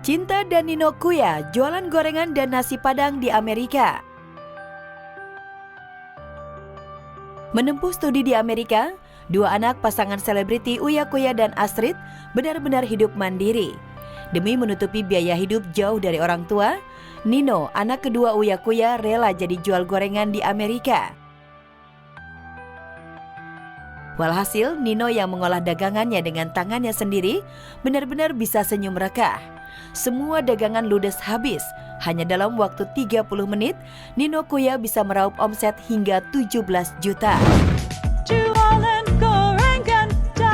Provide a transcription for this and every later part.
Cinta dan Nino Kuya jualan gorengan dan nasi padang di Amerika. Menempuh studi di Amerika, dua anak pasangan selebriti Uya Kuya dan Astrid benar-benar hidup mandiri. Demi menutupi biaya hidup jauh dari orang tua, Nino, anak kedua Uya Kuya, rela jadi jual gorengan di Amerika. Walhasil, Nino yang mengolah dagangannya dengan tangannya sendiri benar-benar bisa senyum rekah. Semua dagangan ludes habis. Hanya dalam waktu 30 menit, Nino Kuya bisa meraup omset hingga 17 juta. Jualan gorengan di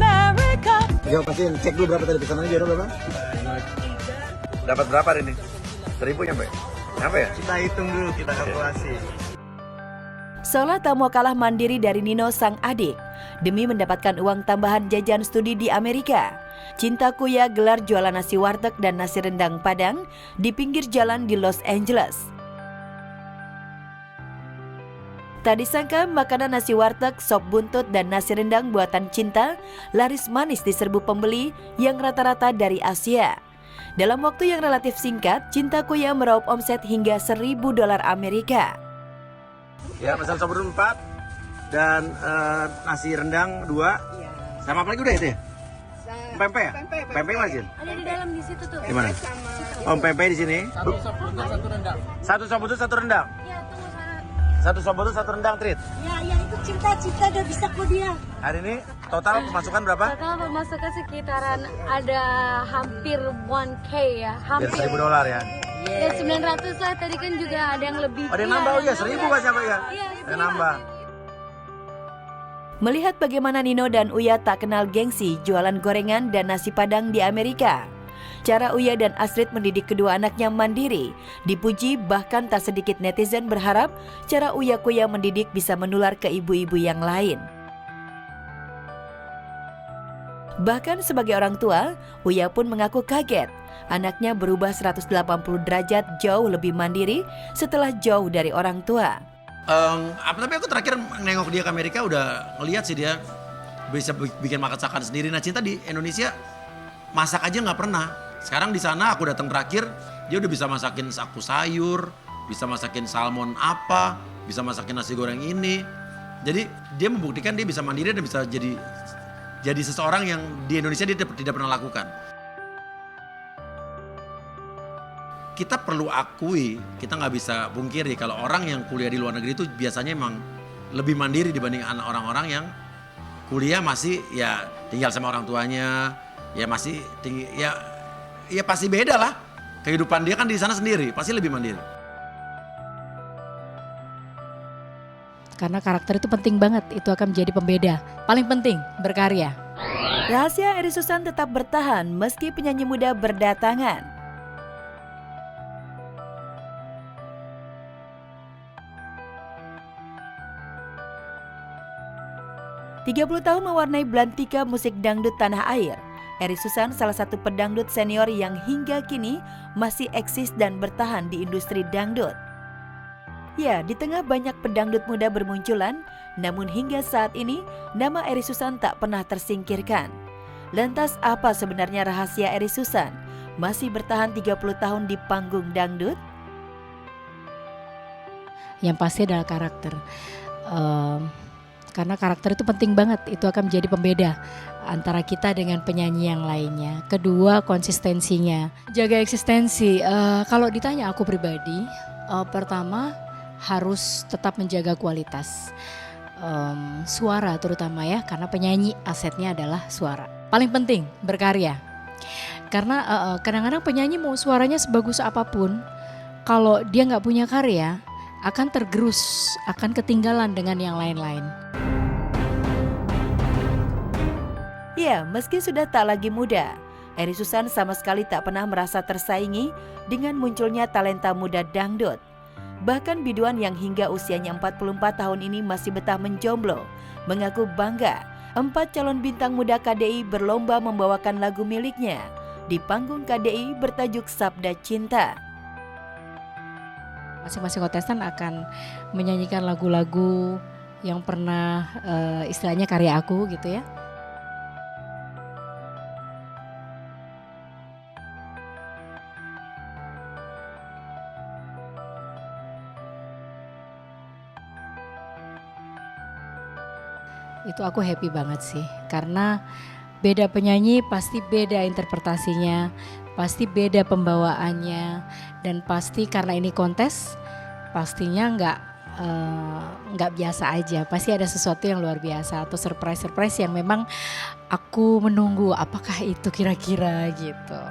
Amerika. Ya pasti cek dulu berapa tadi pesanannya juara berapa? Dapat berapa hari ini? 1000 nyampe? Nyampe ya? Kita hitung dulu, kita kalkulasi. Seolah tak mau kalah mandiri dari Nino sang adik. Demi mendapatkan uang tambahan jajan studi di Amerika, Cinta Kuya gelar jualan nasi warteg dan nasi rendang Padang di pinggir jalan di Los Angeles. Tak disangka makanan nasi warteg, sop buntut, dan nasi rendang buatan Cinta laris manis di serbu pembeli yang rata-rata dari Asia. Dalam waktu yang relatif singkat, Cinta Kuya meraup omset hingga $1.000 Amerika. Ya, pesan sop buntut 4 dan nasi rendang 2. Sama apa lagi udah itu ya? Pempek ya? Pempek mana sih? Ada di dalam di situ tuh. Di mana? Oh, pempek di sini. Satu sop buntut, satu rendang. Ya, tunggu sana. Satu sop buntut, satu rendang, Trit. Ya, itu cinta udah bisa kok dia. Hari ini total pemasukan berapa? Total pemasukan sekitaran ada hampir 1K ya. Ya, Hampir. $1.000 ya. Ya 900 lah, tadi kan juga ada yang lebih. Oh, dia nambah ya, 1.000 Mas Pak ya? Iya, Dia nambah. Melihat bagaimana Nino dan Uya tak kenal gengsi jualan gorengan dan nasi padang di Amerika, cara Uya dan Astrid mendidik kedua anaknya mandiri dipuji, bahkan tak sedikit netizen berharap cara Uya Kuya mendidik bisa menular ke ibu-ibu yang lain. Bahkan sebagai orang tua, Uya pun mengaku kaget. Anaknya berubah 180 derajat jauh lebih mandiri setelah jauh dari orang tua. Tapi aku terakhir nengok dia ke Amerika udah ngeliat sih dia bisa bikin masakan sendiri. Nah, Cinta di Indonesia masak aja nggak pernah. Sekarang di sana aku datang terakhir dia udah bisa masakin saku sayur, bisa masakin salmon apa, bisa masakin nasi goreng ini. Jadi dia membuktikan dia bisa mandiri dan bisa jadi seseorang yang di Indonesia dia tidak pernah lakukan. Kita perlu akui, kita nggak bisa pungkiri kalau orang yang kuliah di luar negeri itu biasanya emang lebih mandiri dibanding orang-orang yang kuliah masih ya tinggal sama orang tuanya, ya masih ya pasti beda lah. Kehidupan dia kan di sana sendiri, pasti lebih mandiri. Karena karakter itu penting banget, itu akan menjadi pembeda. Paling penting, berkarya. Rahasia Eri Susan tetap bertahan meski penyanyi muda berdatangan. 30 tahun mewarnai belantika musik dangdut tanah air. Eri Susan salah satu pedangdut senior yang hingga kini masih eksis dan bertahan di industri dangdut. Ya, di tengah banyak pedangdut muda bermunculan, namun hingga saat ini nama Eri Susan tak pernah tersingkirkan. Lantas apa sebenarnya rahasia Eri Susan masih bertahan 30 tahun di panggung dangdut? Yang pasti adalah karakter. Karena karakter itu penting banget, itu akan menjadi pembeda antara kita dengan penyanyi yang lainnya. Kedua, konsistensinya. Jaga eksistensi, kalau ditanya aku pribadi, pertama harus tetap menjaga kualitas. Suara terutama ya, karena penyanyi asetnya adalah suara. Paling penting, berkarya. Karena kadang-kadang penyanyi mau suaranya sebagus apapun, kalau dia nggak punya karya, akan tergerus, akan ketinggalan dengan yang lain-lain. Ya, meski sudah tak lagi muda, Eri Susan sama sekali tak pernah merasa tersaingi dengan munculnya talenta muda dangdut. Bahkan biduan yang hingga usianya 44 tahun ini masih betah menjomblo, mengaku bangga 4 calon bintang muda KDI berlomba membawakan lagu miliknya di panggung KDI bertajuk Sabda Cinta. Masing-masing kontestan akan menyanyikan lagu-lagu yang pernah istilahnya karya aku gitu ya. itu aku happy banget sih. Karena beda penyanyi pasti beda interpretasinya, pasti beda pembawaannya, dan pasti karena ini kontes, pastinya nggak biasa aja. Pasti ada sesuatu yang luar biasa atau surprise yang memang aku menunggu apakah itu kira-kira gitu.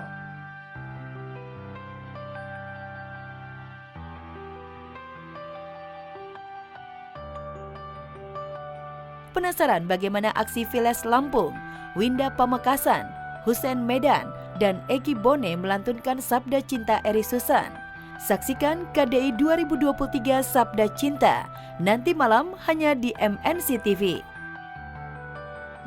Penasaran bagaimana aksi Viles Lampung, Winda Pamekasan, Hussein Medan, dan Egi Bone melantunkan Sabda Cinta Eri Susan? Saksikan KDI 2023 Sabda Cinta nanti malam hanya di MNC TV.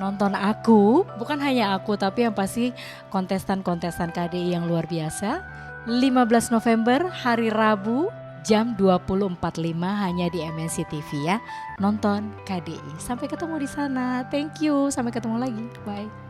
Nonton aku, bukan hanya aku tapi yang pasti kontestan-kontestan KDI yang luar biasa. 15 November hari Rabu jam 20.45 hanya di MNC TV ya. Nonton KDI. Sampai ketemu di sana. Thank you. Sampai ketemu lagi. Bye.